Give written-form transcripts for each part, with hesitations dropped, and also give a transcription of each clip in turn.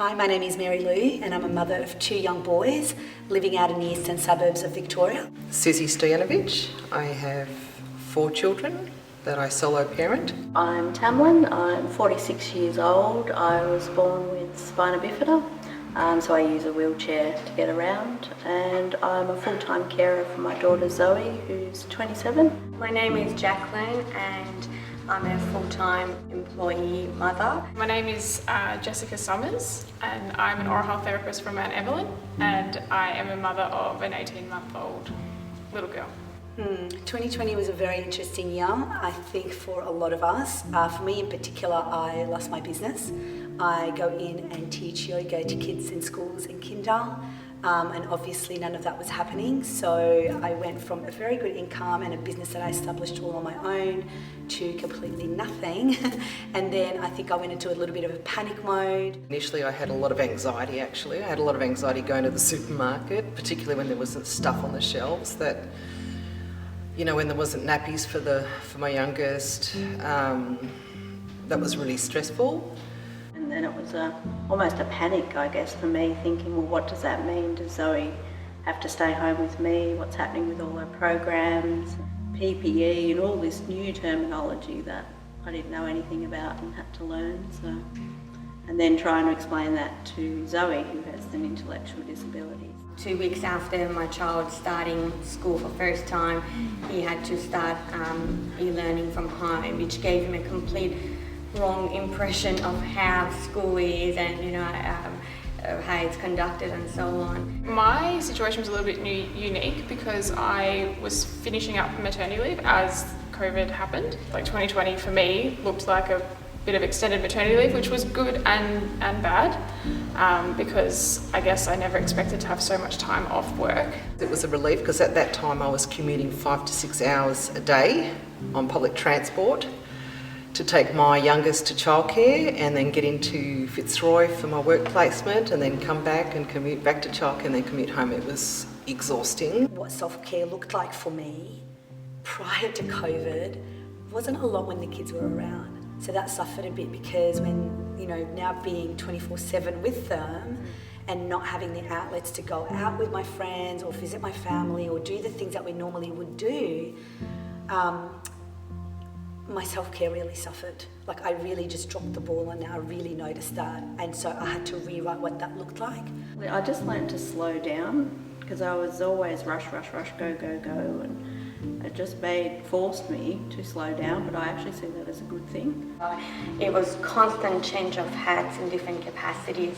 Hi, my name is Mary Lou and I'm a mother of 2 young boys living out in the eastern suburbs of Victoria. Susie Stojanovic. I have 4 children that I solo parent. I'm Tamlin, I'm 46 years old. I was born with spina bifida, so I use a wheelchair to get around, and I'm a full-time carer for my daughter Zoe, who's 27. My name is Jacqueline and I'm a full-time employee mother. My name is Jessica Summers and I'm an oral health therapist from Mount Evelyn, and I am a mother of an 18-month-old little girl. 2020 was a very interesting year, I think, for a lot of us. For me in particular, I lost my business. I go in and teach yoga to kids in schools in kinder, and obviously none of that was happening. So I went from a very good income and a business that I established all on my own to completely nothing. And then I think I went into a little bit of a panic mode. Initially I had a lot of anxiety actually. I had a lot of anxiety going to the supermarket, particularly when there wasn't stuff on the shelves that, you know, when there wasn't nappies for my youngest. That was really stressful. And then it was almost a panic, I guess, for me, thinking, well, what does that mean? Does Zoe have to stay home with me? What's happening with all her programs, PPE, and all this new terminology that I didn't know anything about and had to learn. So, and then trying to explain that to Zoe, who has an intellectual disability. 2 weeks after my child starting school for first time, he had to start e-learning from home, which gave him a complete wrong impression of how school is and, you know, how it's conducted and so on. My situation was a little bit unique because I was finishing up maternity leave as COVID happened. Like 2020 for me looked like a bit of extended maternity leave, which was good and bad, because I guess I never expected to have so much time off work. It was a relief because at that time I was commuting 5 to 6 hours a day on public transport to take my youngest to childcare and then get into Fitzroy for my work placement and then come back and commute back to childcare and then commute home. It was exhausting. What self-care looked like for me prior to COVID wasn't a lot when the kids were around. So that suffered a bit because when, you know, now being 24/7 with them and not having the outlets to go out with my friends or visit my family or do the things that we normally would do, my self-care really suffered. Like I really just dropped the ball and I really noticed that. And so I had to rewrite what that looked like. I just learned to slow down because I was always rush, go, and it just forced me to slow down, but I actually see that as a good thing. It was constant change of hats in different capacities,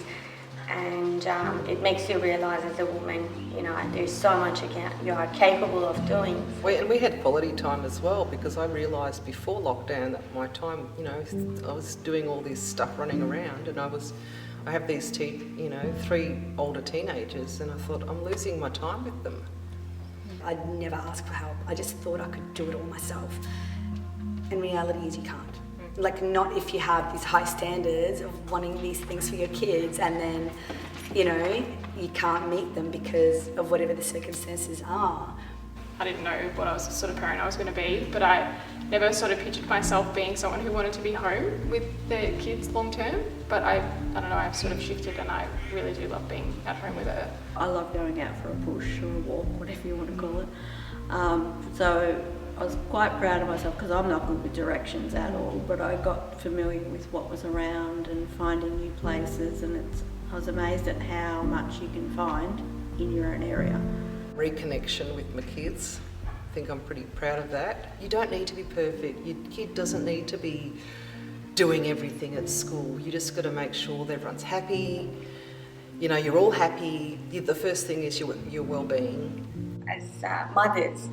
and it makes you realise as a woman, you know, there's so much you are capable of doing. And we had quality time as well because I realised before lockdown that my time, you know, I was doing all this stuff running around and I have these 3 older teenagers and I thought I'm losing my time with them. I'd never ask for help. I just thought I could do it all myself. And reality is you can't. Like not if you have these high standards of wanting these things for your kids and then, you know, you can't meet them because of whatever the circumstances are. I didn't know what I was sort of parent I was going to be, but I never sort of pictured myself being someone who wanted to be home with their kids long term. But I don't know, I've sort of shifted and I really do love being at home with her. I love going out for a push or a walk, whatever you want to call it. So I was quite proud of myself because I'm not good with directions at all, but I got familiar with what was around and finding new places, and I was amazed at how much you can find in your own area. Reconnection with my kids. I think I'm pretty proud of that. You don't need to be perfect. Your kid doesn't need to be doing everything at school. You just got to make sure that everyone's happy. You know, you're all happy. The first thing is your well-being. As mothers,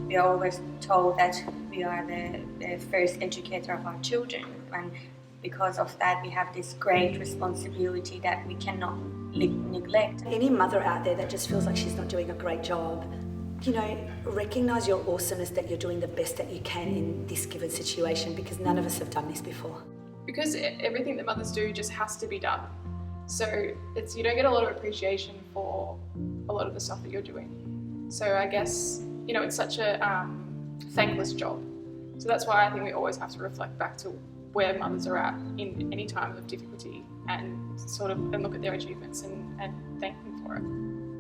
we are always told that we are the first educator of our children, and because of that we have this great responsibility that we cannot neglect. Any mother out there that just feels like she's not doing a great job, you know, recognise your awesomeness that you're doing the best that you can in this given situation because none of us have done this before. Because everything that mothers do just has to be done. So you don't get a lot of appreciation for a lot of the stuff that you're doing. So I guess, you know, it's such a thankless job. So that's why I think we always have to reflect back to where mothers are at in any time of difficulty and look at their achievements and thank them for it.